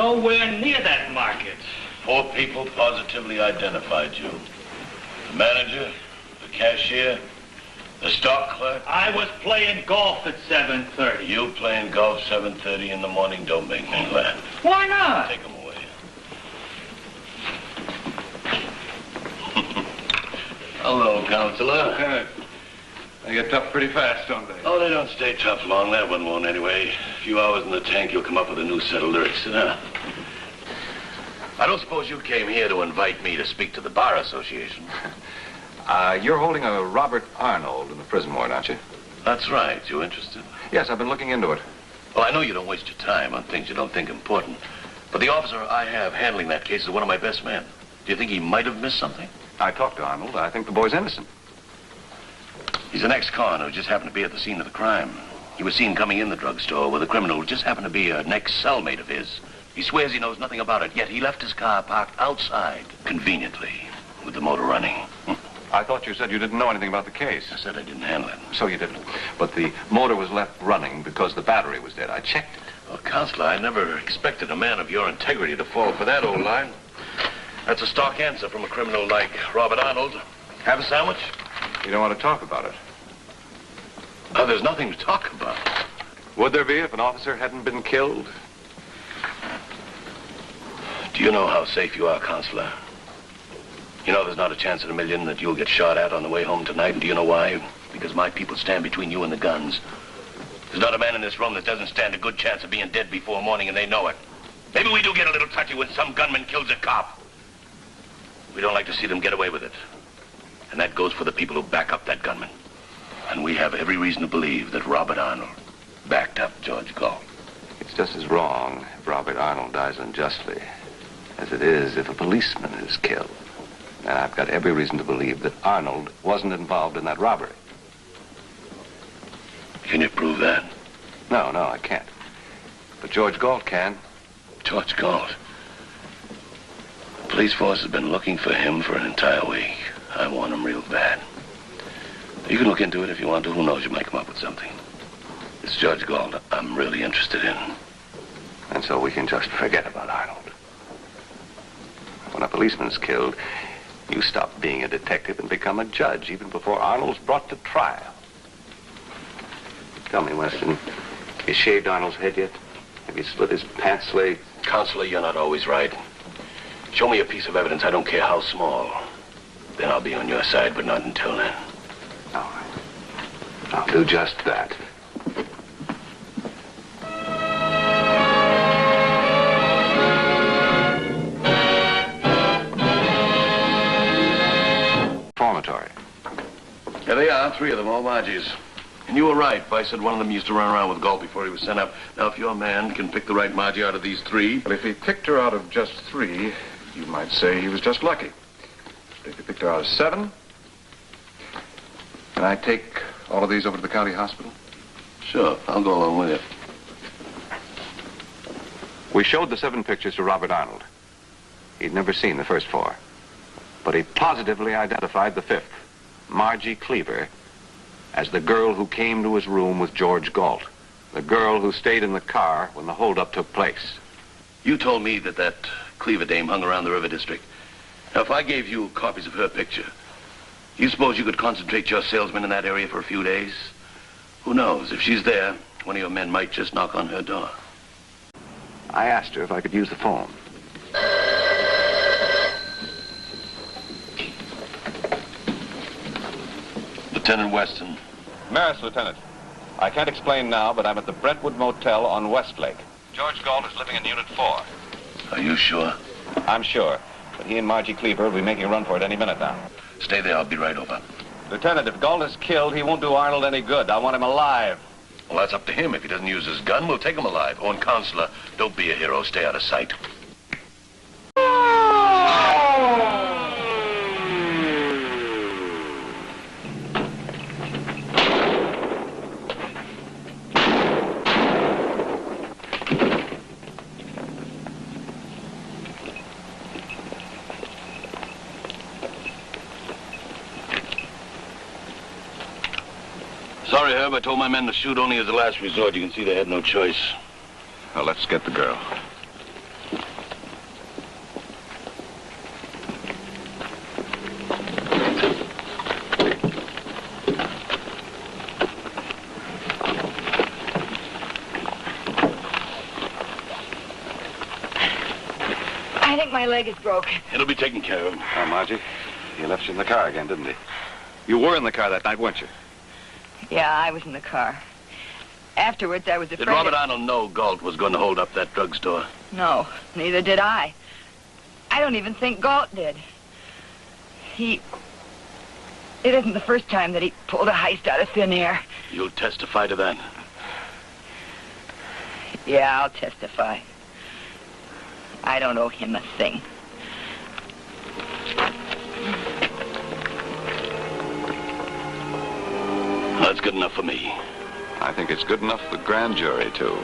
nowhere near that market. 4 people positively identified you. The manager, the cashier, the stock clerk. I was playing golf at 7:30. You playing golf 7:30 in the morning don't make me laugh. Why not? Take them away. Hello, Counselor. Lieutenant, they get tough pretty fast, don't they? Oh, they don't stay tough long. That one won't anyway. A few hours in the tank, you'll come up with a new set of lyrics. Sit down. I don't suppose you came here to invite me to speak to the Bar Association. You're holding a Robert Arnold in the prison ward, aren't you? That's right. You interested? Yes, I've been looking into it. Well, I know you don't waste your time on things you don't think important. But the officer I have handling that case is one of my best men. Do you think he might have missed something? I talked to Arnold. I think the boy's innocent. He's an ex-con who just happened to be at the scene of the crime. He was seen coming in the drugstore with a criminal who just happened to be an ex-cellmate of his. He swears he knows nothing about it, yet he left his car parked outside, conveniently, with the motor running. I thought you said you didn't know anything about the case. I said I didn't handle it. So you didn't. But the motor was left running because the battery was dead. I checked it. Well, Counselor, I never expected a man of your integrity to fall for that old line. That's a stock answer from a criminal like Robert Arnold. Have a sandwich? You don't want to talk about it. Oh, there's nothing to talk about. Would there be if an officer hadn't been killed? Do you know how safe you are, Counselor? You know there's not a chance in a million that you'll get shot at on the way home tonight, and do you know why? Because my people stand between you and the guns. There's not a man in this room that doesn't stand a good chance of being dead before morning, and they know it. Maybe we do get a little touchy when some gunman kills a cop. We don't like to see them get away with it. And that goes for the people who back up that gunman. And we have every reason to believe that Robert Arnold backed up George Galt. It's just as wrong if Robert Arnold dies unjustly as it is if a policeman is killed. And I've got every reason to believe that Arnold wasn't involved in that robbery. Can you prove that? No, I can't. But George Galt can. George Galt? The police force has been looking for him for an entire week. I want him real bad. You can look into it if you want to. Who knows, you might come up with something. It's George Galt I'm really interested in. And so we can just forget about Arnold. When a policeman's killed, you stop being a detective and become a judge, even before Arnold's brought to trial. Tell me, Weston, you shaved Arnold's head yet? Have you slit his pants leg? Counselor, you're not always right. Show me a piece of evidence, I don't care how small. Then I'll be on your side, but not until then. All right. I'll do just that. Reformatory. There they are, 3 of them, all Margie's. And you were right. I said one of them used to run around with Galt before he was sent up. Now, if your man can pick the right Margie out of these 3... But if he picked her out of just 3, you might say he was just lucky. But if he picked her out of 7, can I take all of these over to the county hospital? Sure, I'll go along with you. We showed the 7 pictures to Robert Arnold. He'd never seen the first 4. But he positively identified the 5th, Margie Cleaver, as the girl who came to his room with George Galt, the girl who stayed in the car when the holdup took place. You told me that Cleaver dame hung around the River District. Now, if I gave you copies of her picture, you suppose you could concentrate your salesmen in that area for a few days? Who knows? If she's there, one of your men might just knock on her door. I asked her if I could use the phone. Lieutenant Weston. Maris, Lieutenant. I can't explain now, but I'm at the Brentwood Motel on Westlake. George Galt is living in Unit 4. Are you sure? I'm sure. But he and Margie Cleaver will be making a run for it any minute now. Stay there. I'll be right over. Lieutenant, if Galt is killed, he won't do Arnold any good. I want him alive. Well, that's up to him. If he doesn't use his gun, we'll take him alive. Oh, and Counselor, don't be a hero. Stay out of sight. Sorry, Herb. I told my men to shoot only as a last resort. You can see they had no choice. Well, let's get the girl. My leg is broken. It'll be taken care of. Oh, Margie, he left you in the car again, didn't he? You were in the car that night, weren't you? Yeah, I was in the car. Afterwards, I was afraid... Did Robert Arnold know Galt was going to hold up that drugstore? No, neither did I. I don't even think Galt did. It isn't the first time that he pulled a heist out of thin air. You'll testify to that? Yeah, I'll testify. I don't owe him a thing. That's good enough for me. I think it's good enough for the grand jury, too.